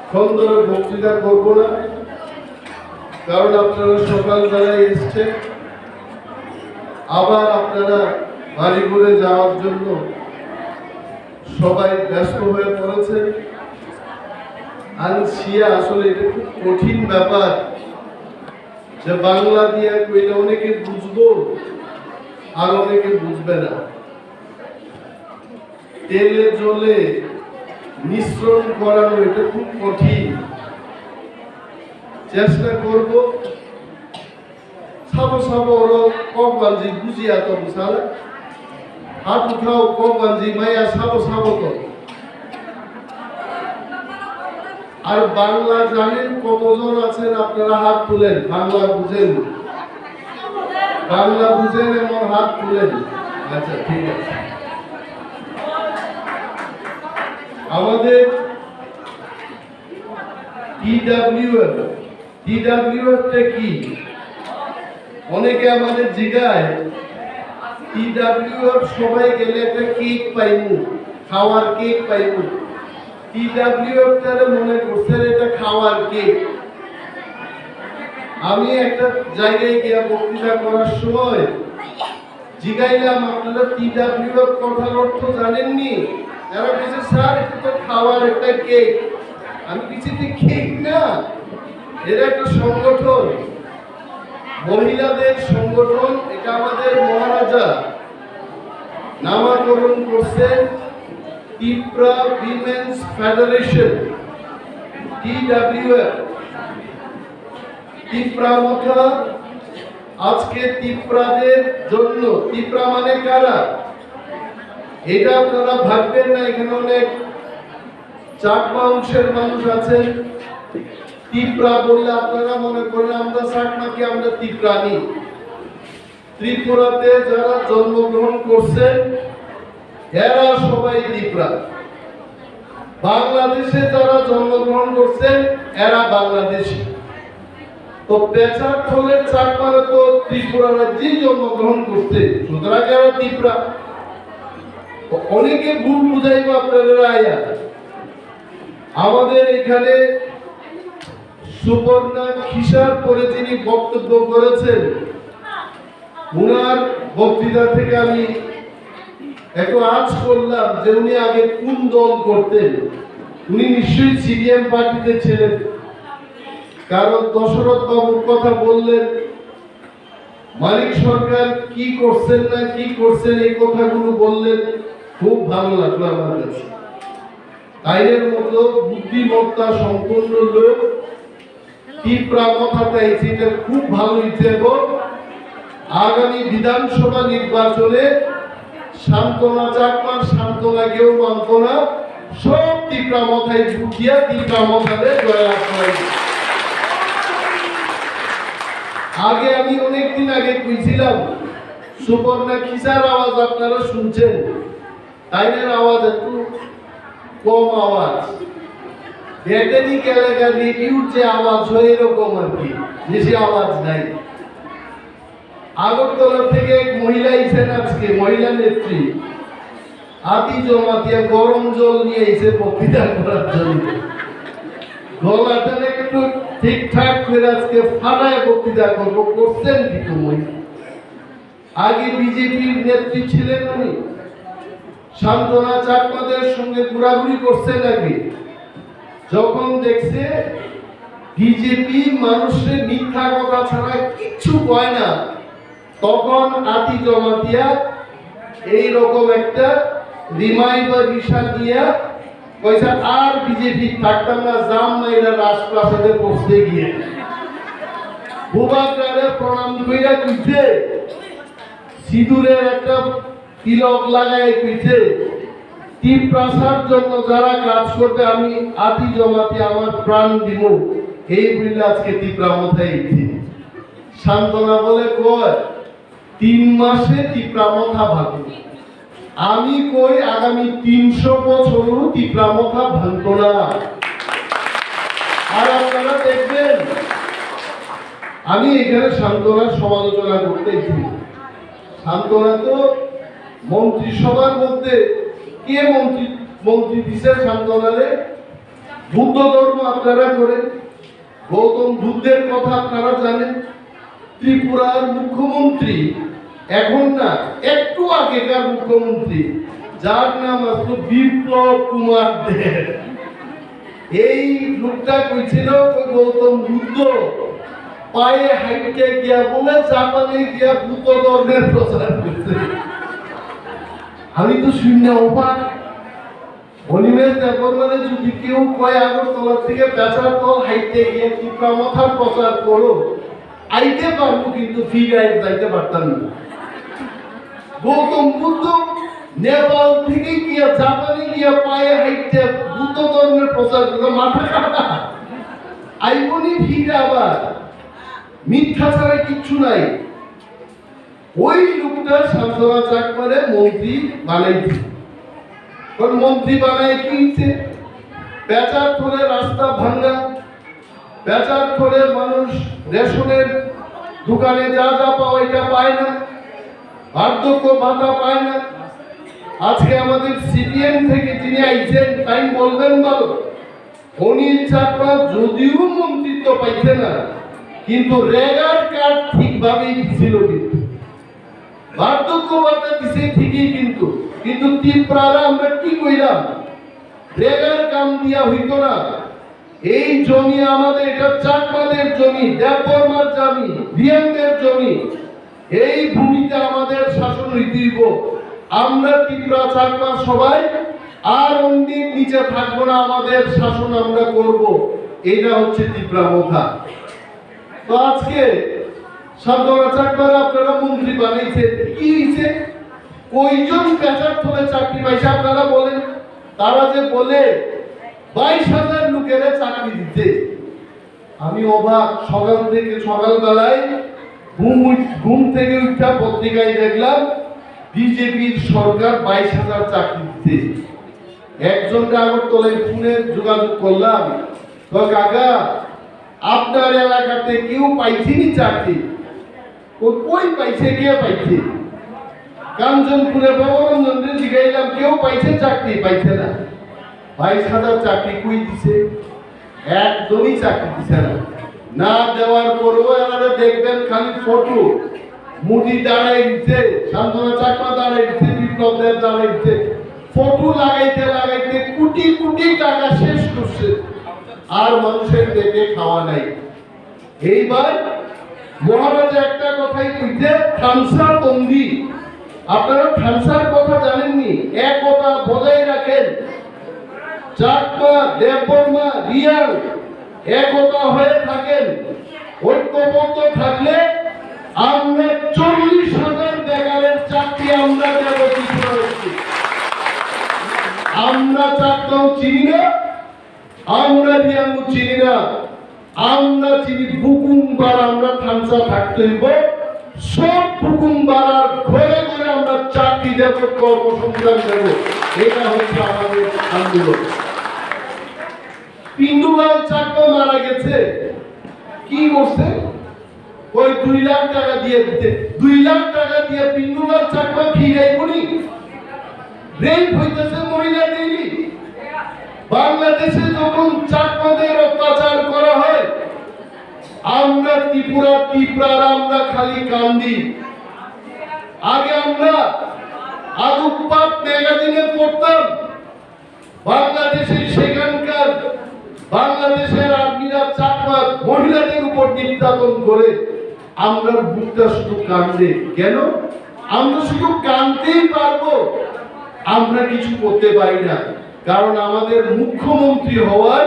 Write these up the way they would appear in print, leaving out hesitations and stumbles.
ক্ষণ ধরে বক্তৃতা করবো না, কারণ আপনারা সকালবেলায় এসছেন, আবার আপনারা বাড়ি ঘুরে যাওয়ার জন্য সবাই ব্যস্ত হয়ে পড়েছেন। আর শিয়া আসলে এটা খুব কঠিন ব্যাপার যে বাংলা দিয়ে কইলে অনেকে বুঝবো আর অনেকে বুঝবে না। তেলে জলে মিশ্রণ করানো এটা খুব কঠিন। চেষ্টা করব সাবো সাবো ওরা কমবাঞ্জি বুঝিয়া তো বুঝালে হাত উঠাও কমবাঞ্জি মাইয়া সাবো সাবো তো। আর বাংলা জানেন কতজন আছেন আপনারা হাত তুলেন? বাংলা বুঝেন? বাংলা বুঝেন এমন হাত তুলেন। আচ্ছা ঠিক আছে। আমাদের টিডব্লিউএফটা কি? অনেকে আমাদের জিজ্ঞায় টিডব্লিউএফ সবাই গেলে একটা কেক পাইমু, খাওয়ার কেক পাইমু। টিডব্লিউএফটারে মনে করছেন এটা খাওয়ার কেক। আমি একটা জায়গায় গিয়ে বক্তৃতা করার সময় জিজ্ঞাইলাম আপনারা টিডব্লিউএফ কথার অর্থ জানেননি? এরা বলছে স্যার এটা তো খাওয়ার একটা কেক। আমি কিছু কেক না, এরা একটা সংগঠন, মহিলাদের সংগঠন। এটা আমাদের মহারাজা নামকরণ করছেন ত্রিপুরা উইমেন্স ফেডারেশন, টিডব্লিউএফ। ত্রিপুরা মথা আজকে ত্রিপুরাদের জন্য। ত্রিপুরা মানে কারা? এটা আপনারা ভাববেন না এখানে অনেক চাকমা অংশের মানুষ আছেন। ত্রিপুরা বললে আপনারা মনে করেন আমরা চাকমাকে আমরা ত্রিপুরানি। ত্রিপুরাতে যারা জন্মগ্রহণ করছেন এরা সবাই ত্রিপুরা। বাংলাদেশে যারা জন্মগ্রহণ করছেন এরা বাংলাদেশী। তো পেঁচার থলের চাকমারা তো ত্রিপুরা রাজ্যেই জন্মগ্রহণ করছে, সুতরাং এরা ত্রিপুরা। অনেকে ভুল বুঝাইব আপনাদের আয়া। আমাদের এখানে সুবর্ণা খিসার করে যিনি বক্তব্য করেছেন, উনার বক্তৃতা থেকে আমি একটু আজ করলাম যে উনি আগে কোন দল করতেন। উনি নিশ্চয়ই সিপিএম পার্টিতে ছিলেন, কারণ দশরথ বাবুর কথা বললেন। মানিক সরকার কি করছেন না কি করছেন এই কথাগুলো বললেন, খুব ভালো লাগলো আমার কাছে। তাইনের মতো বুদ্ধিমত্তা সম্পন্ন লোক ত্রিপুরা কথাটা এটা খুব ভালো হয়েছে। এবং আগামী বিধানসভা নির্বাচনে সান্ত্বনা চাকমার সান্ত্বনা কেউ মানত না, সব ত্রিপুরা মাথায় ঢুকিয়া ত্রিপুরা মাথাতে জয়লাভ করে। আগে আমি অনেকদিন আগে কইছিলাম সুবর্ণা খিসার আওয়াজ আপনারা শুনছেন, তাইনের আওয়াজ একটু কম আওয়াজ। ব্যাটারি এলাকার রেডিওর যে আওয়াজ হয় এরকম আর কি, বেশি আওয়াজ নাই। আগরতলা থেকে এক মহিলা আইছেন আজকে, মহিলা নেত্রী আতি জমাতিয়া গরম জল নিয়ে এসে বক্তৃতা করার জন্য। গলাটা একটু ঠিকঠাক করে আজকে ফাটায় বক্তৃতা করবো, করছেন কিন্তু মহিলা। আগে বিজেপির নেত্রী ছিলেন উনি, সান্ত্বনা চাকমাদের সঙ্গে ঘোরাঘুরি করছেন আগে। যখন দেখছে বিজেপি মানুষের মিথ্যা কথা ছাড়া কিচ্ছু কয় না, তখন আতি জমাতিয়া এইরকম একটা রিমাইন্ডার বিষয় দিয়া কইছে আর বিজেপি থাকতাম না, জাম মাইরা রাজপ্রাসাদে পৌঁছতে গিয়ে ভূভাগরে প্রণাম কইরা কইছে, সিঁদুরের একটা তিলক লাগাই কইছে ত্রিপ্রাসার জন্য যারা কাজ করবে আমি আতি জমাতি আমার প্রাণ দিব। এই বললে আজকে ত্রিপুরা মাথায় ইচ্ছে। সান্ত্বনা বলে কয় 3 মাসে ত্রিপুরা মাথা ভাঙবে। আমি কই আগামী 300 বছরও ত্রিপুরা মাথা ভাঙতো না। আর আপনারা দেখবেন আমি এখানে সান্ত্বনার সমালোচনা করতেছি। সান্ত্বনা তো মন্ত্রিসভার মধ্যে কে মন্ত্রী দিছে সান্ত্বনারে? বুদ্ধ ধর্ম আপনারা করেন, গৌতম বুদ্ধের কথা আপনারা জানেন। ত্রিপুরার মুখ্যমন্ত্রী এখন না, একটু আগেকার মুখ্যমন্ত্রী, যার নাম আসলো বিপ্লব কুমার দেব, এই লোকটা কইছিল গৌতম বুদ্ধ পায়ে হাইটে গিয়া বলে জাপানে গিয়া বুদ্ধ ধর্মের প্রচার করছে। আমি তো শূন্য অবাক। অনিমেষ দেববর্মানে যদি কেউ কয় আগরতলা থেকে বেচার তল হাইটে গিয়ে টিপ্রামথার প্রচার করো, আইতে পারবো, কিন্তু ফিরে যাইতে পারতাম না। গৌতম বুদ্ধ নেপাল থেকে গিয়া জাপানে গিয়া পায়ে হাইটে বুদ্ধ ধর্মের প্রচার করতে, মাথা কাটা আইবনি ফিরে আবার মিথ্যা ছাড়া কিচ্ছু নাই। ওই লোকটা সান্তনা চাকমারে মন্ত্রী বানাইছে। মন্ত্রী বানায় কিনছে, বেচার ফলে রাস্তা ভাঙ্গা, বেচার ফলে মানুষ রেশনের দোকানে যা যা পাওয়া এটা পায় না, বার্ধক্য ভাতা পায় না। আজকে আমাদের সিপিএম থেকে যিনি আইছেন তাই বলবেন ভালো, অনিল চাকমা যদিও মন্ত্রিত্ব পাইছে না, কিন্তু রেগার কার্ড ঠিকভাবেই দিছিল, কিন্তু বার্ধক্য ভাতা দিছে ঠিকই, কিন্তু কিন্তু ত্রিপুরারা আমরা কি কইলাম, রেগার কাম দিয়া হইত না। এই জমি আমাদের, এটা চাকমাদের জমি, দেববর্মার জমি, বিয়াঙ্গের জমি। এই ভূমিতে আমাদের শাসন হইতেইব। আমরা ত্রিপুরা চাকমা সবাই আর অন্যের নিচে থাকবো না, আমাদের শাসন আমরা করব। এটা হচ্ছে ত্রিপুরা প্রথা। তো আজকে সান্তনা চাকমারা আপনারা মন্ত্রী বানাইছেন, কি হয়েছে? কয়জন বেচার ফলে চাকরি পাইছে আপনারা বলেন? তারা যে বলে 22,000 লোকের চাকরি দিতে, আমি অবাক। সকালবেলায় ঘুম থেকে উঠা পত্রিকায় দেখলাম বিজেপির সরকার 22,000 চাকরি দিতে। একজনকে আগরতলায় ফোনে যোগাযোগ করলাম, কাকা আপনার এলাকাতে কেউ পাইছেনি চাকরি? কই পাইছে, কে পাইছে? কাঞ্চনপুরে ভবরঞ্জনকে জিগাইলাম, কেউ পাইছে চাকরি? পাইছে না। 22,000 চাকরি কই দিছে? একদমই চাকরি দিছে না। না দেওয়ার পরেও এনারা দেখবেন খালি ফটো, মুদি দাঁড়াই দিচ্ছে, সান্তনা চাকমা দাঁড়াই দিচ্ছে, বিপ্লব দেব দাঁড়াই দিচ্ছে, ফটো লাগাইতে লাগাইতে কোটি কোটি টাকা শেষ করছে, আর মানুষের পেটে খাওয়া নাই। এইবার মহারাজা একটা কথাই কইতে, থানসা তংদি। আপনারা থানসার কথা জানেননি? এক কথা বজায় রাখেন, চাকমা, দেববর্মা, রিয়াং একতা হয়ে থাকেন, ঐক্যবদ্ধ থাকলে আমরা 40,000 বেকারের চাকরি আমরা দেব। আমরা চাকমাও চিনি না, আমরা রিয়াং চিনি না, আমরা চিনি বুকুমবার। আমরা থানসা থাকতে হইব, সব বুকুমবার ঘরে ঘরে আমরা চাকরি দেব, কর্মসংস্থান দেব। এটা হচ্ছে আমাদের আন্দোলন। পিন্ডুলাল চাকমা মারা গেছে, কি করছে? ওই 2 লাখ টাকা দিয়ে দিতে, 2 লাখ টাকা দিয়ে পিন্ডুলাল চাকমা ফিরাইবনি? রেপ হইতেছে মহিলাদের। বাংলাদেশে যখন চাকমাদের অত্যাচার করা হয়, আমরা ত্রিপুরার আমরা খালি কান্দি। আগে আমরা আদুপাত ম্যাগাজিনে পড়তাম, বাংলাদেশের সেখানকার বাংলাদেশের আর্মিরা চাকমা মহিলাদের উপর নির্যাতন করে। আমরা বুকটা শুধু কান্দে। কেন? আমরা শুধু কান্দতেই পারবো, আমরা কিছু করতে পারি না। কারণ আমাদের মুখ্যমন্ত্রী হওয়ার,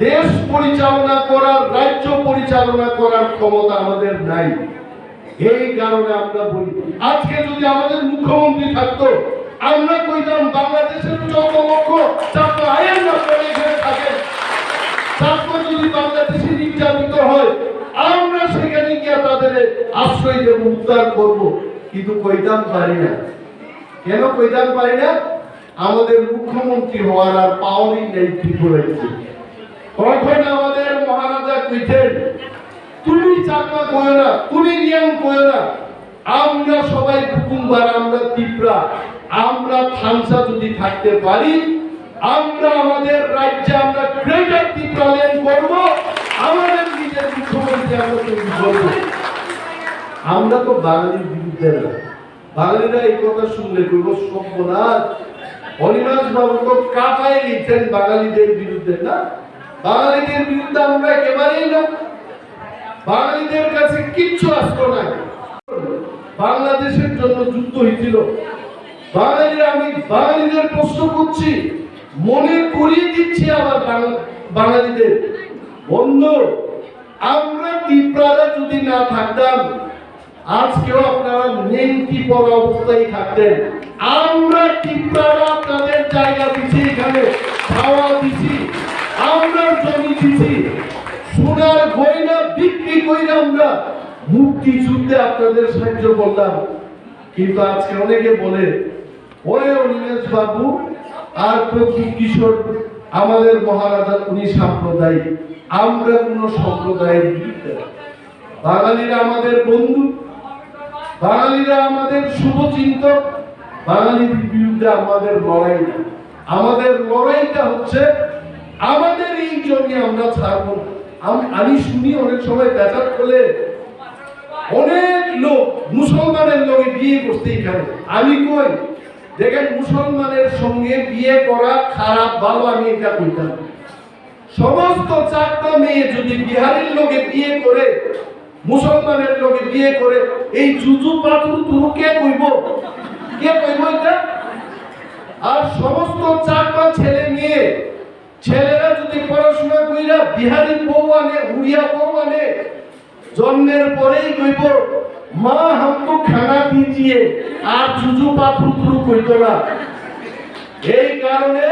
দেশ পরিচালনা করার, রাজ্য পরিচালনা করার ক্ষমতা আমাদের নাই। এই কারণে আমরা বলি, আজকে যদি আমাদের মুখ্যমন্ত্রী থাকতো, আমরা কইতাম বাংলাদেশের যত লক্ষ চাকমা আইন না করে এখানে থাকেন, চাকমা যদি বাংলাদেশে নির্যাতিত হয়, আমরা সেখানে গিয়ে তাদের আশ্রয় দেব, উদ্ধার করবো। কিন্তু কইতাম পারি না। কেন কইতাম পারি না? আমাদের মুখ্যমন্ত্রী হওয়ার আর পাওয়ারই নেই ত্রিপুরায়। তখন আমাদের মহারাজা কইতেন, তুমি চাকমা কয়ো না, তুমি নিয়ম কয়ো না, আমরা সবাই কুকুম্বার, আমরা ত্রিপুরা, আমরা থানসা যদি থাকতে পারি, আমরা আমাদের রাজ্যে আমরা গ্রেটার টিপ্রাল্যান্ড করব, আমাদের নিজের মুখ্যমন্ত্রী আমরা তৈরি করব। আমরা তো বাঙালির বিরুদ্ধে না। বাঙালিরা এই কথা শুনলে করব সর্বনাশ। অনিমেষ বাবু তো কাটায় লিখছেন বাঙালিদের বিরুদ্ধে না, বাঙালিদের বিরুদ্ধে আমরা একেবারেই না। বাঙালিদের কাছে কিচ্ছু আসতো না। বাংলাদেশের জন্য যুদ্ধ হয়েছিল। বাঙালিরা, আমি বাঙালিদের প্রশ্ন করছি, মনে করিয়ে দিচ্ছি আবার বাঙালিদের, বন্ধু আমরা ত্রিপুরা যদি না থাকতাম আজকেও আপনারা নেংটি পড়া অবস্থায় থাকতেন। আমরা ত্রিপুরা আপনাদের জায়গা দিচ্ছি, এখানে খাওয়া দিচ্ছি, আমরা জমি দিচ্ছি, সোনার গয়না বিক্রি করে আমরা মুক্তিযুদ্ধে আপনাদের সাহায্য করলাম। কিন্তু আজকে অনেকে বলে ওই অনিমেষ বাবু আর প্রদীপ কিশোর আমাদের মহারাজা, উনি সাম্প্রদায়িক। আমরা কোন সম্প্রদায়ের বিরুদ্ধে। বাঙালিরা আমাদের বন্ধু, বাঙালিরা আমাদের শুভচিন্তক, বাঙালির বিরুদ্ধে আমাদের লড়াই না। আমাদের লড়াইটা হচ্ছে আমাদের এই জমি আমরা ছাড়বো না। আমি শুনি অনেক সময় বেচার করলে অনেক লোক মুসলমানের লোকে বিয়ে করতে এখানে। আমি কই দেখেন, মুসলমানের সঙ্গে বিয়ে করা খারাপ ভালো আমি এটা কইতাম। সমস্ত চারটা মেয়ে যদি বিহারের লোকে বিয়ে করে, মুসলমানের লোকে বিয়ে করে, এই জুজু পাথর তুরু কে কইব? কে কইব এটা? আর সমস্ত চারটা ছেলে মেয়ে, ছেলেরা যদি পড়াশোনা কইরা বিহারি বউ আনে, উড়িয়া বউ আনে, জন্মের পরেই কইব মা হামকো খানা দিজিয়ে, আর জুজু পাথর তুরু কইতো না। এই কারণে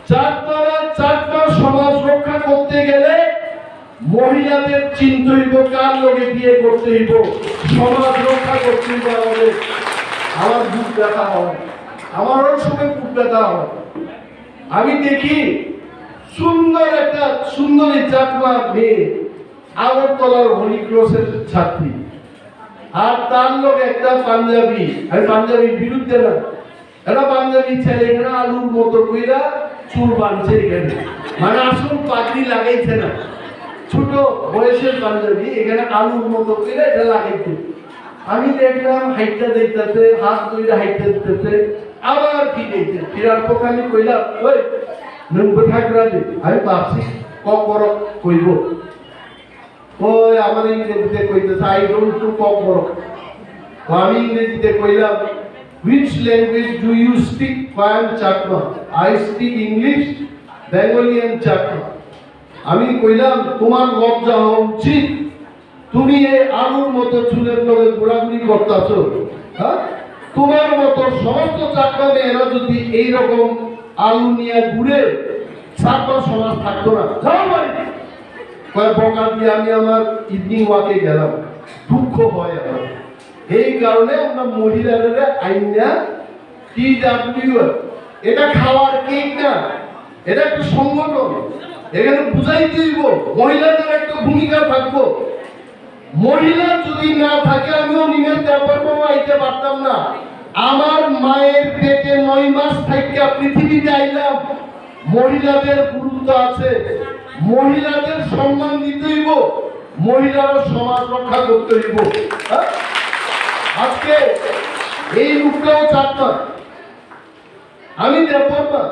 চারটা সমাজ রক্ষা করতে গেলে মহিলাদের চিন্তা হইব, কার লোকে বিয়ে করতে হইব, সমাজ রক্ষা করতে হইব। আমার বুক ব্যথা হয়, আমারও সময় বুক ব্যথা হয়। আমি দেখি সুন্দর একটা সুন্দরী চাকমা মেয়ে, আগরতলার হরিক্রসের ছাত্রী, আর তার লোক একটা পাঞ্জাবি। আমি পাঞ্জাবির বিরুদ্ধে না, এটা পাঞ্জাবি ছেলে এখানে আলুর মতো কইরা চুল বাঁধছে এখানে, মানে আসল পাগড়ি লাগাইছে না, ছোট বয়সের পাঞ্জাবি এখানে আলুর মতো কইরা এটা লাগাইছে। আমি দেখলাম হাইটটা দেখতেছে, হাত কইরা হাইটটা দিতেছে, আবার কি দেখছে, ফিরার পর আমি কইলাম ওই Mwkthang আমি ভাবছি কবর কইব, ওই আমার ইংরেজিতে কইতেছে আই ডোন্ট টু কবর। আমি ইংরেজিতে কইলাম which language do you speak? Phan Chakma. I speak English, Bengali and Chakma. আমি কইলাম তোমার লজ্জা হওয়া উচিত, তুমি এই আলুর মতো চুলের লগে ঘোরাঘুরি করতেছো। হ্যাঁ, তোমার মতো সমস্ত চাকমা মেয়েরা যদি এইরকম আলু নিয়ে ঘুরে, চাকমা সমাজ থাকতো না। যাও বাড়ি। কয়েক বকা দিয়ে আমি আমার ইভিনিং ওয়াকে গেলাম, দুঃখ হয় আমার। এই কারণে আমরা মহিলাদের আইনা TW, এটা খাওয়ার কেক না, এটা একটা সংগঠন। এখানে বুঝাইতে দিব মহিলাদের একটা ভূমিকা থাকবো। মহিলা যদি না থাকে আমিও নিমেষ আইতে পারতাম না। আমার মায়ের পেটে 9 মাস থেকে পৃথিবীতে আইলাম। মহিলাদের গুরুত্ব আছে, মহিলাদের সম্মান দিতে হইব, মহিলারা সমাজ রক্ষা করতে হইব। আজকে এই রূপটাও চারটা, আমি দেখবো না,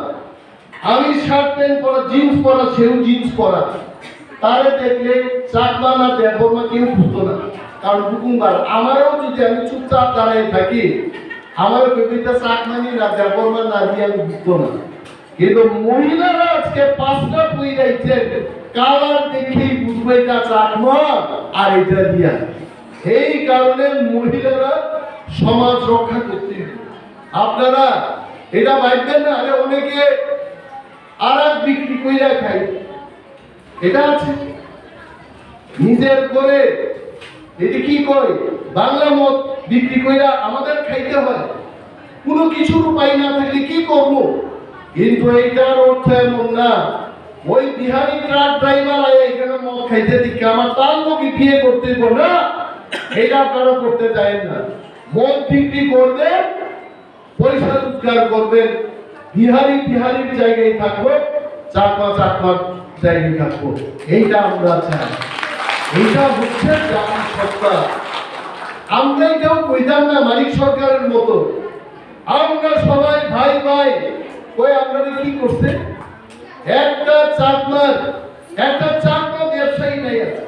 আমি শার্ট প্যান্ট পরা, জিন্স পরা, সেও জিন্স পরা, তারে দেখলে চাকমা না দেখবো না কেউ বুঝতো না। কারণ হুকুমবার আমারও যদি আমি চুপচাপ দাঁড়ায় থাকি, আমার কবিতা চাকমানি না দেখবো না দিয়ে আমি বুঝতো না। কিন্তু মহিলারা আজকে 5টা বই রাইছেন, কালার দেখেই বুঝবে এটা চাকমা আর এটা দিয়া। এই কারণে মহিলারা সমাজ রক্ষা করতে, আপনারা এটা ভাববেন না আরে অনেকে আরাক বিক্রি কইরা খাই, এটা আছে নিজের করে। এটি কি কয়, বাংলা মদ বিক্রি কইরা আমাদের খাইতে হয়, কোনো কিছুর উপায় না থাকলে কি করব। কিন্তু এইটার অর্থ এমন না ওই বিহারি ট্রাক ড্রাইভার আয় এখানে মদ খাইতে দিকে আমার তার লোকে বিয়ে করতে না, এটা আপনারা করতে চান না। মদ বিক্রি করবেন, পয়সা রোজগার করবেন, বিহারি বিহারির জায়গায় থাকবো, চাকমা চাকমার জায়গায় থাকবো। এইটা আমরা চাই। এইটা হচ্ছে জাতীয় সত্তা। আমরা কেউ কইতাম না মালিক সরকারের মতো। আমরা সবাই ভাই ভাই। ওই আপনারা কি করছে? একটা চাকমা ব্যবসায়ী নাই আছে,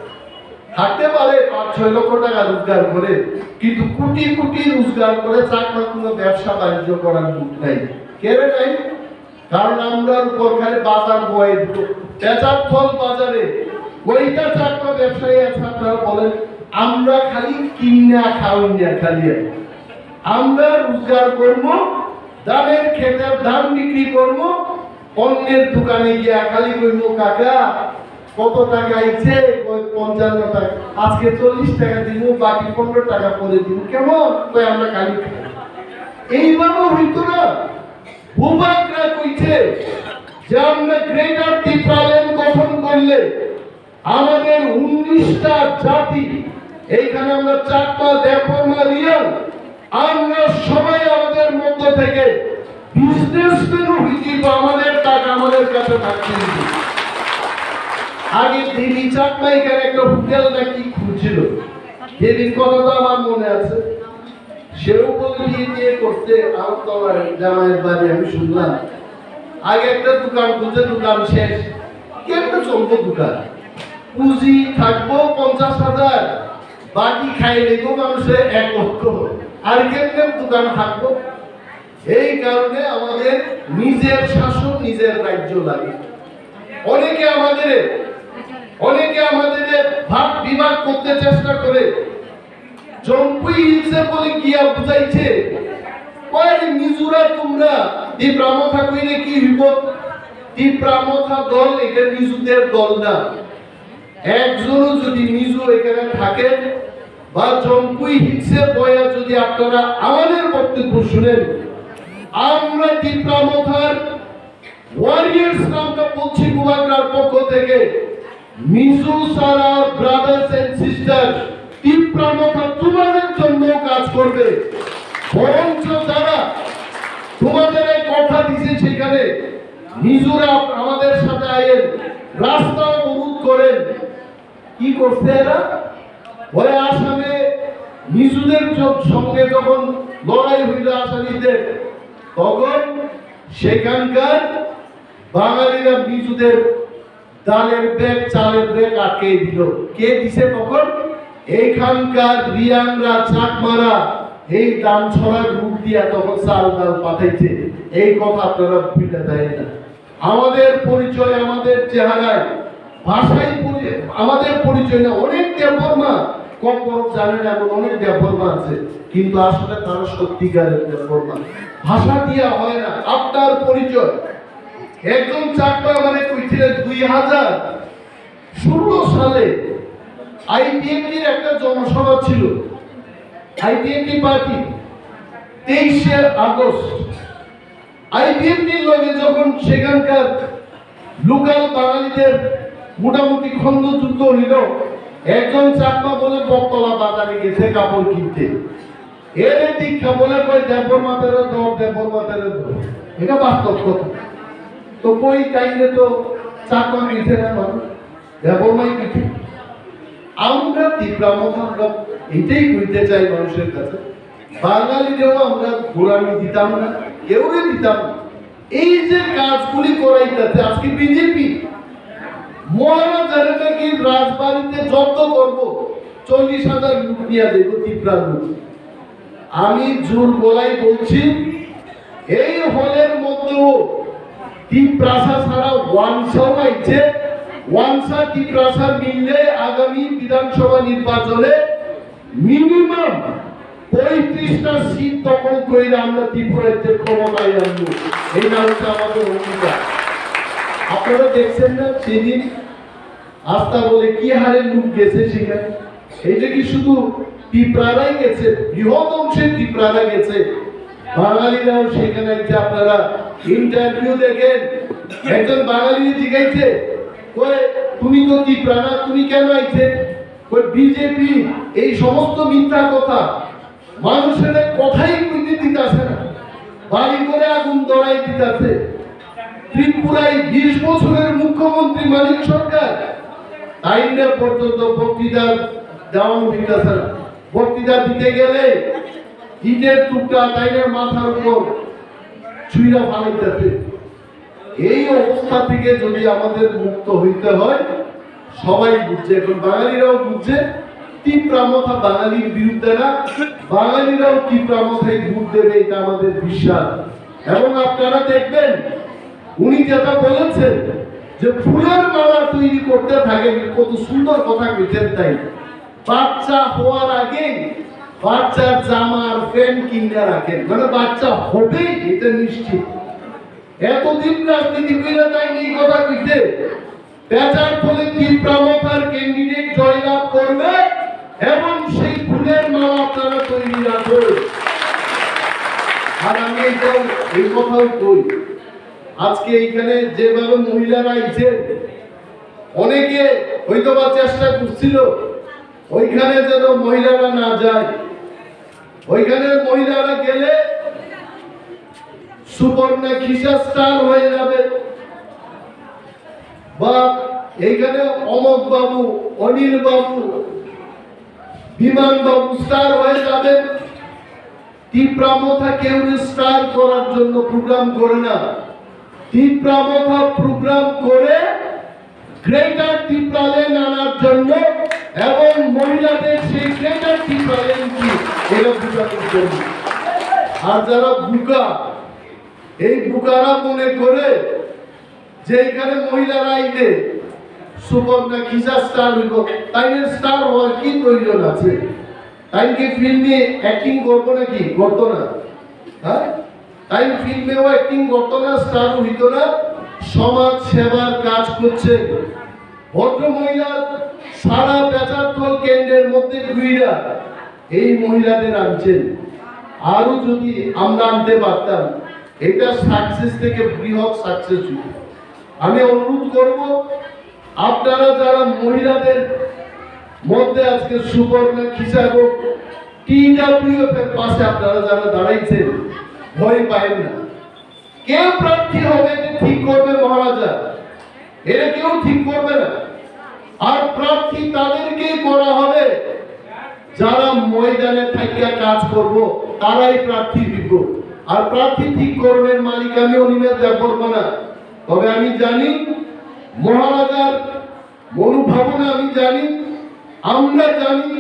থাকতে পারে 5-6 লক্ষ টাকা রোজগার করে, কিন্তু কোটি কোটি রোজগার করে চাকমা কোনো ব্যবসা বাণিজ্য করার মুখ নাই। কেন নাই? কারণ আমরা উপরখানে বাজার বয়ে পেঁচার ফল বাজারে ওইটা চাকমা ব্যবসায়ী আছে। আপনারা বলেন আমরা খালি কিনা খাওয়া খালি আমরা রোজগার করবো, ধানের খেতের ধান বিক্রি করবো, অন্যের দোকানে গিয়া খালি কইবো কাকা কত টাকা আইছে? 55 টাকা। আজকে 40 টাকা দিব, বাকি 15 টাকা পরে দিব। কেমন? কই আমরা খালি এইভাবে হইতো না। ভূভাগরা কইছে যে আমরা গ্রেটার টিপ্রাল্যান্ড গঠন করলে আমাদের 19টা জাতি, এইখানে আমরা চাকমা, দেববর্মা, রিয়াং, আমরা সবাই আমাদের মধ্য থেকে বিজনেসম্যান হইব। আমাদের টাকা আমাদের কাছে থাকতে হবে। আগে দিল্লি চাকমা এখানে একটা হোটেল নাকি খুঁজছিল, যেদিন কথা আমার মনে আছে। সেও বলে দিয়ে করতে আমতলার জামাইয়ের বাড়ি আমি শুনলাম। আগে একটা দোকান খুঁজে, দোকান শেষ, কেমন চলবো দোকান? পুঁজি থাকবো 50,000, বাকি খাইলে তো মানুষের 1 লক্ষ, আর কেমন দোকান থাকবো? এই কারণে আমাদের নিজের শাসন, নিজের রাজ্য লাগে। অনেকে আমাদের ভাগ বিভাগ করতে চেষ্টা করে। জম্পুই হিলসে বলে গিয়া বুঝাইছে কয়েক নিজুরা তোমরা টিপ্রামথা কইলে কি হইব? টিপ্রামথা দল এটা নিজুদের দল না। একজনও যদি নিজু এখানে থাকে বা জম্পুই হিলসে বয়া যদি আপনারা আমাদের বক্তব্য শুনেন, আমরা টিপ্রামথার ওয়ারিয়ার্স নামটা বলছি কুমারটার পক্ষ থেকে। মিজু সারা ব্রাদার্স এন্ড সিস্টার, টিপ্রামথা তোমাদের জন্য কাজ করবে। বরঞ্চ যারা তোমাদের এই কথা দিছে সেখানে মিজুরা আমাদের সাথে আইন, রাস্তা অবরোধ করেন। কি করছে এরা? ওই আসামে মিজুদের সঙ্গে যখন লড়াই হইল আসামিদের, তখন সেখানকার বাঙালিরা মিজুদের ডালের ব্যাগ, চালের ব্যাগ আটকে দিল। কে দিছে তখন? এইখানকার রিয়াংরা, চাকমারা এই দাম ছড়ার রূপ দিয়া তখন চাল ডাল পাঠাইছে। এই কথা আপনারা ভুলে দেয় না। আমাদের পরিচয়, আমাদের চেহারায়, ভাষাই আমাদের পরিচয় না। অনেক দেববর্মা কম বরফ জানে না, এমন অনেক দেববর্মা আছে, কিন্তু আসলে তারা সত্যিকারের দেববর্মা। ভাষা দিয়া হয় না। আপনার পরিচয়। একজন চাকমা মানে কইছিলেন 2016 সালে আইপিএমটির একটা জনসভা ছিল। আইপিএমটি পার্টি 23শে আগস্ট আইপিএমটির লগে যখন সেখানকার লোকাল বাঙালিদের মোটামুটি খন্দ যুদ্ধ হইল, একজন চাকমা বলে বকতলা বাজারে গেছে কাপড় কিনতে। এর দীক্ষা বলে কই দেববর্মাদের দর, দেববর্মাদের দর। এটা বাস্তব কথা। তো কই চাইলে তো চাকমা গেছে না, মানুষ দেববর্মাই কিছু। আমরা তীব্রামথা, আমরা এটাই কইতে চাই মানুষের কাছে। বাঙালিদেরও আমরা গোড়ামি দিতাম না, কেউরে দিতাম না। এই যে কাজগুলি করাইতেছে আজকে বিজেপি, মহারাজারে নাকি রাজবাড়িতে জব্দ করবো, 40,000 লুট নিয়ে দেব তীব্রা লুট। আমি জোর গলায় বলছি, এই হলের মধ্যেও তীব্রাসা ছাড়া ওয়ানসাও আইছে। ওয়ানসা তীব্রাসা মিললে আগামী বিধানসভা নির্বাচনে মিনিমাম 35টা সিট দখল করে আমরা ত্রিপুরাতে ক্ষমতায় আনবো। এই নামটা আমাদের অঙ্গীকার। আপনারা দেখছেন না সেদিন আস্থা বলে কি হারে লোক গেছে সেখানে। এইটা কি শুধু ত্রিপুরারাই গেছে? বৃহৎ অংশের ত্রিপুরারা গেছে, বাঙালিরাও সেখানে গেছে। আপনারা ইন্টারভিউ দেখেন, একজন বাঙালি জিজ্ঞাসা, কই তুমি তো ত্রিপুরা না, তুমি কেন আইছে? কই বিজেপি। এই সমস্ত মিথ্যা কথা, মানুষের কথাই কইতে দিতেছে না। বাড়ি করে আগুন ধরাই দিতেছে। ত্রিপুরায় 20 বছরের মুখ্যমন্ত্রী মানিক সরকার আইনের পর্যন্ত বক্তৃতা দেওয়া হইতেছে না। বক্তৃতা দিতে গেলে ইটের টুকরা তাইনের মাথার উপর ছুঁড়া ফালাইতেছে। এই অবস্থা থেকে যদি আমাদের মুক্ত হইতে হয়, সবাই বুঝছে, এখন বাঙালিরাও বুঝছে তীব্রামথা বাঙালির বিরুদ্ধে না, বাঙালিরাও তীব্রামথায় ভোট দেবে, এটা আমাদের বিশ্বাস। এবং আপনারা দেখবেন উনি যেটা বলেছেন যে ফুলের মালা তৈরি করতে থাকেন, কত সুন্দর কথা কইতেন। তাই বাচ্চা হওয়ার আগে বাচ্চার জামার প্যান্ট কিনে রাখেন, মানে বাচ্চা হবে এটা নিশ্চিত। এতদিন রাজনীতি করে তাই এই কথা কইতে পেঁচার ফলে তীব্রামথার ক্যান্ডিডেট জয়লাভ করবে এবং সেই ফুলের মালা আপনারা তৈরি রাখবেন। আর আমি এই কথাও কই, আজকে এইখানে যেভাবে মহিলারা আইছে, অনেকে হয়তো বা চেষ্টা করছিল ওইখানে যেন মহিলারা না যায়। ওইখানে মহিলারা গেলে সুবর্ণা খিসা স্টার হয়ে যাবে, বা এইখানে অমক বাবু, অনিল বাবু, বিমান বাবু স্টার হয়ে যাবে। তীব্রামথা কেউ স্টার করার জন্য প্রোগ্রাম করে না। তীব্রামথা প্রোগ্রাম করে গ্রেটার টিপ্রাল্যান্ড আনার জন্য এবং মহিলাদের সেই গ্রেটার টিপ্রাল্যান্ড কি এটা বোঝানোর জন্য। আর যারা বুকা, এই বুকারা মনে করে যে এখানে মহিলারা আইলে সুবর্ণা খিসা স্টার হইব, তাইনের স্টার হওয়ার কি প্রয়োজন আছে? তাইকে ফিল্মে অ্যাক্টিং করবো নাকি? করতো না। হ্যাঁ, তাই ফিল্মেও অ্যাক্টিং করতো না, স্টার হইত না। সমাজ সেবার কাজ করছে ভদ্র মহিলা সারা বেচারতল কেন্দ্রের মধ্যে ঘুইরা এই মহিলাদের আনছেন। আরো যদি আমরা আনতে পারতাম, এটা সাকসেস থেকে বৃহৎ সাকসেস হইত। আমি অনুরোধ করব আপনারা যারা মহিলাদের মধ্যে আজকে সুবর্ণা খিসা TWF এর পাশে আপনারা যারা দাঁড়াইছেন, ভয় পাবেন না। কে প্রার্থী হবে এটা ঠিক করবে মহারাজা, এটা কেউ ঠিক করবে না। আর প্রার্থী তাদেরকেই করা হবে যারা ময়দানে থাকিয়া কাজ করব, তারাই প্রার্থী দিব। আর প্রার্থী ঠিক করণের মালিক আমি অনিমেষ দেব না। তবে আমি জানি মহারাজার মনোভাবনা, আমি জানি, আমরা জানি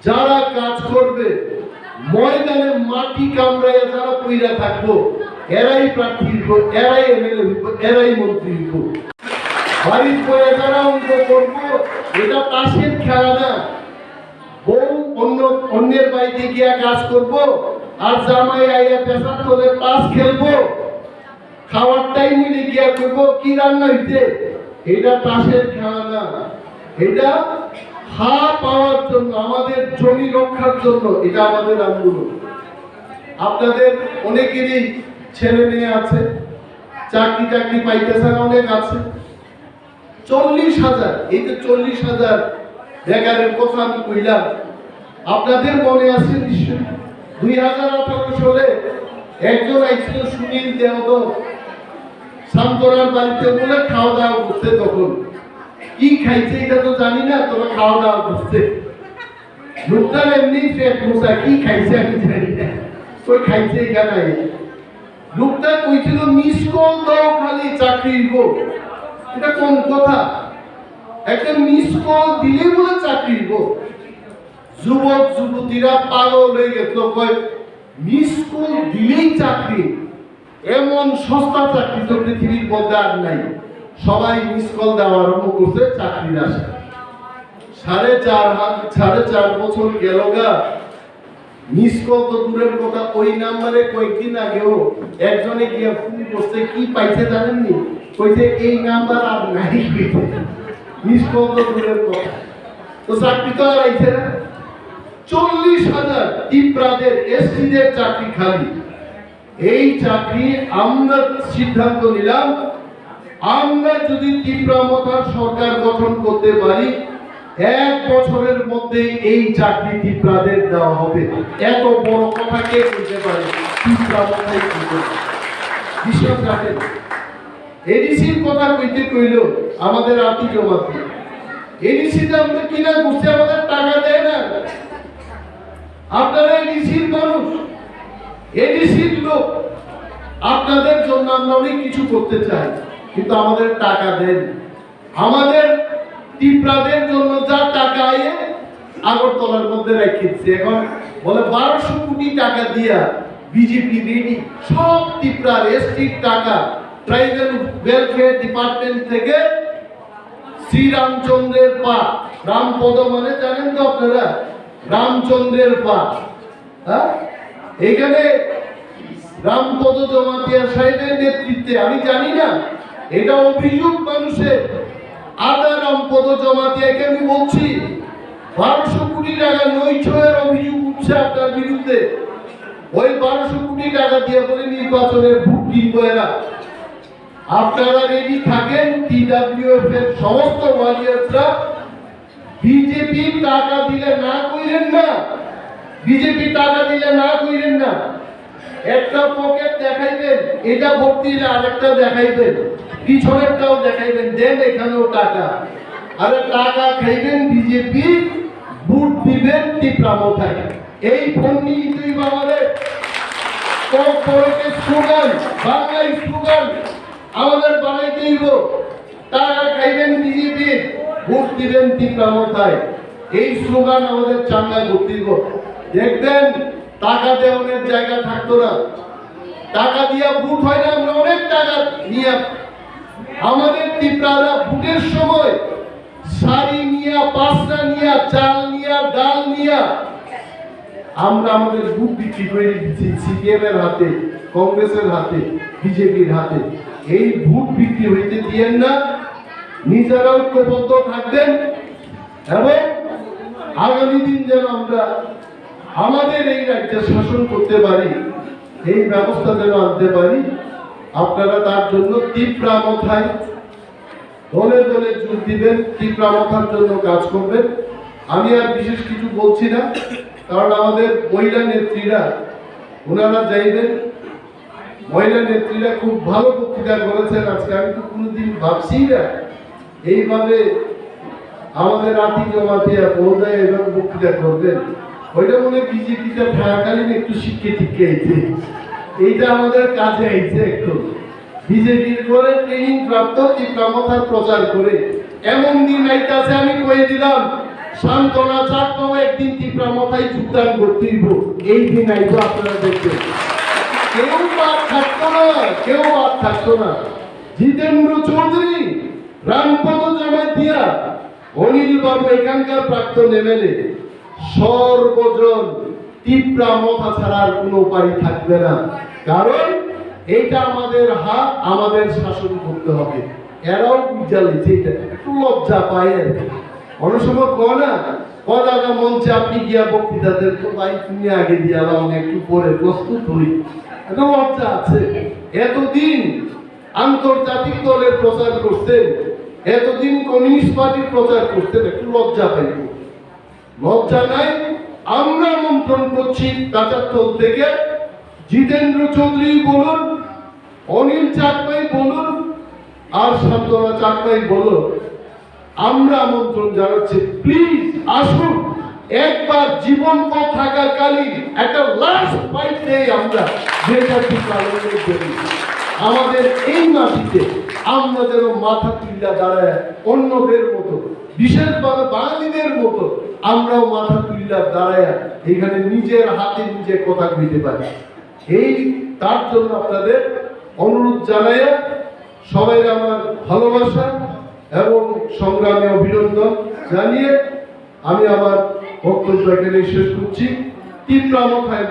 যারা কাজ করবে ময়দানে মাটি কামড়াইয়া যারা পইরা থাকবো, এরাই প্রার্থী হইব, এরাই এমএলএ হইব, এরাই মন্ত্রী হইব। বাড়ির পরে যারা অঙ্ক করবো, এটা তাসের খেলা না। বউ অন্যের বাড়িতে গিয়া কাজ করব, আর জামাই আইয়া পেশার তোলে তাস খেলবো, খাওয়ার টাইমে গিয়া করবো কি রান্না হইতে, এটা তাসের খেলা না। এটা হা পাওয়ার জন্য, আমাদের জমি রক্ষার জন্য, এটা আমাদের আন্দোলন। আপনাদের অনেকেরই ছেলে মেয়ে আছে, চাকরি টাকরি পাইতেছে না, অনেক আছে। 40,000, এই যে 40,000 বেকারের কথা আমি কইলাম, আপনাদের মনে আছে নিশ্চয়ই 2018 সালে একজন আইছিল সুনীল দেওদর, সান্তরার বাড়িতে বলে খাওয়া দাওয়া করতে। তখন কি খাইছে এটা তো জানি না, তবে খাওয়া দাওয়া করতে। লোকটার এমনি পেট মোছা, কি খাইছে আমি জানি না, ওই খাইছে এখানে। লোকটা কইছিল মিস কল দাও খালি চাকরি দিব। এটা কোন কথা? একটা মিস কল দিলে বলে চাকরি দিব? যুবক যুবতীরা পাগল হয়ে গেছিল, কয় মিস কল দিলেই চাকরি। এমন সস্তা চাকরি তো পৃথিবীর মধ্যে আর নাই। সবাই মিস কল দেওয়া আরম্ভ করছে চাকরির আশা। 4.5 বছর গেল গা, মিস কল তো দূরের কথা, ওই নাম্বারে কয়েকদিন আগেও একজনে গিয়ে ফোন করছে, কি পাইছে জানেননি? কইছে এই নাম্বার আর নাই। মিস কল তো দূরের কথা, তো চাকরি তো আর আইছে না। 40,000 টিপ্রাদের এসটিদের চাকরি খালি। এই চাকরি আমরা সিদ্ধান্ত নিলাম, আমরা যদি তীব্রামথার সরকার গঠন করতে পারি, 1 বছরের মধ্যে এই চাকরি তীব্রাদের দেওয়া হবে। এত বড় কথা কে বলতে পারে? টিপ্রামথায় বিশ্বাস রাখেন। এডিসির কথা কইতে কইল আমাদের আতি জমাতে, এডিসিতে আমরা কিনা ঘুরছে, আমাদের টাকা দেয় না। আপনারা এডিসির মানুষ, এডিসির লোক, আপনাদের জন্য আমরা অনেক কিছু করতে চাই, কিন্তু আমাদের টাকা দেন। আমাদের টিপ্রাদের জন্য যা টাকা আয়ে আগরতলার মধ্যে রেখেছে, এখন বলে 1200 কোটি টাকা দিয়া বিজেপি রেডি সব টিপ্রার এসটির টাকা ট্রাইবাল ওয়েলফেয়ার ডিপার্টমেন্ট থেকে শ্রীরামচন্দ্রের পা, রামপদ মানে জানেন তো আপনারা, রামচন্দ্রের পা, হ্যাঁ, এখানে রামপদ জমাতিয়া সাহেবের নেতৃত্বে, আমি জানি না এটা অভিযোগ মানুষের, আদা রামপদ জমাতিয়াকে আমি বলছি 1200 কোটি টাকা নৈছয়ের অভিযোগ উঠছে আপনার বিরুদ্ধে। ওই 1200 কোটি টাকা দিয়ে বলে নির্বাচনের ভোট কিনবো এরা। আপনারা রেডি থাকেন, টিডব্লিউএফ এর সমস্ত ওয়ারিয়ার্সরা বিজেপি টাকা দিলে না কইরেন না, বিজেপি টাকা দিলে না কইরেন না। একটা পকেট দেখাইবেন, এটা ভর্তি হলে আরেকটা দেখাইবেন, পিছনেরটাও দেখাইবেন, দেন এখানেও টাকা। আরে টাকা খাইবেন বিজেপি, ভোট দিবেন টিপ্রামথায়। এই ফন্ডি তুই আমাদের কর্পোরেটের স্লোগান, বাংলায় স্লোগান আমাদের বানাইতে হইব। টাকা খাইবেন বিজেপি, ভোট দিবেন টিপ্রামথায়। এই স্লোগান আমাদের চাঙ্গা করতে হইব। দেখবেন টাকা দেওয়ার জায়গা থাকতো না, টাকা দিয়া ভোট হয় না। আমরা অনেক টাকা নিয়ে, আমাদের টিপ্রারা ভোটের সময় শাড়ি নিয়া, পাঁচটা নিয়া, চাল নিয়া, ডাল নিয়া আমরা আমাদের ভোট বিক্রি করে দিচ্ছি সিপিএম এর হাতে, কংগ্রেসের হাতে, বিজেপির হাতে। এই ভোট বিক্রি হইতে দিয়েন না, নিজেরা ঐক্যবদ্ধ থাকবেন এবং আগামী দিন যেন আমরা আমাদের এই রাজ্যে শাসন করতে পারি, এই ব্যবস্থা যেন আনতে পারি। আপনারা তার জন্য টিপ্রামথায় দলে দলে যোগ দিবেন, টিপ্রামথার জন্য কাজ করবেন। আমি আর বিশেষ কিছু বলছি না, কারণ আমাদের মহিলা নেত্রীরা ওনারা যাইবেন। মহিলা নেত্রীরা খুব ভালো বক্তৃতা করেছেন আজকে। আমি তো কোনোদিন ভাবছি না এইভাবে আমাদের আতি জমাতিয়া মহোদয় এভাবে বক্তৃতা করবেন। ওইটা মনে বিজেপিটা থাকাকালীন একটু শিক্ষে টিকে আইছে, এইটা আমাদের কাজে আইছে একটু। বিজেপির করে ট্রেনিং প্রাপ্ত টিপ্রামথার প্রচার করে এমন দিন আইতাছে, আমি কয়ে দিলাম সান্ত্বনা চাটপাও একদিন টিপ্রামথায় যোগদান করতে হইব। এই দিন আইব, আপনারা দেখবেন। কেউ বাদ থাকতো না, কেউ বাদ থাকতো না। জিতেন্দ্র চৌধুরী, রামপদ জমাতিয়া, অনিল বাবু এখানকার প্রাক্তন এমএলএ, সর্বজন টিপ্রামথা ছাড়ার কোনো উপায় থাকবে না। কারণ এইটা আমাদের হাত, আমাদের শাসন করতে হবে। এরাও বুঝালেছে, এটা একটু লজ্জা পায় আর কি। অনেক সময় কয় না, দাদা মঞ্চে আপনি গিয়া বক্তৃতাদের তো ভাই তুমি আগে দিয়া আমি একটু পরে প্রস্তুত হই, একটা লজ্জা আছে। এতদিন আন্তর্জাতিক দলের প্রচার করতেন, এতদিন কমিউনিস্ট পার্টির প্রচার করতেন, একটু লজ্জা পাইব। লজ্জা নাই। আমরা আমন্ত্রণ করছি কাঁচাতল থেকে, জিতেন্দ্র চৌধুরী বলুন, অনিল চাকমাই বলুন, আর সান্ত্বনা চাকমাই বলুন, আমরা আমন্ত্রণ জানাচ্ছি, প্লিজ আসুন। একবার জীবন্ত থাকাকালীন একটা লাস্ট ফাইট নেই আমরা আমাদের এই মাটিতে। আমরা যেন মাথা তুলিয়া দাঁড়ায় অন্যদের মতো, বিশেষভাবে বাঙালিদের মতো আমরাও মাথা তুলিয়া দাঁড়ায় এখানে নিজের হাতে নিজে কথা কইতে পারি। এই তার জন্য আপনাদের অনুরোধ জানাই, সবাই আমার ভালোবাসা এবং সংগ্রামী অভিনন্দন জানিয়ে আমি আমার বক্তব্য এখানে শেষ করছি। টিপ্রামথায়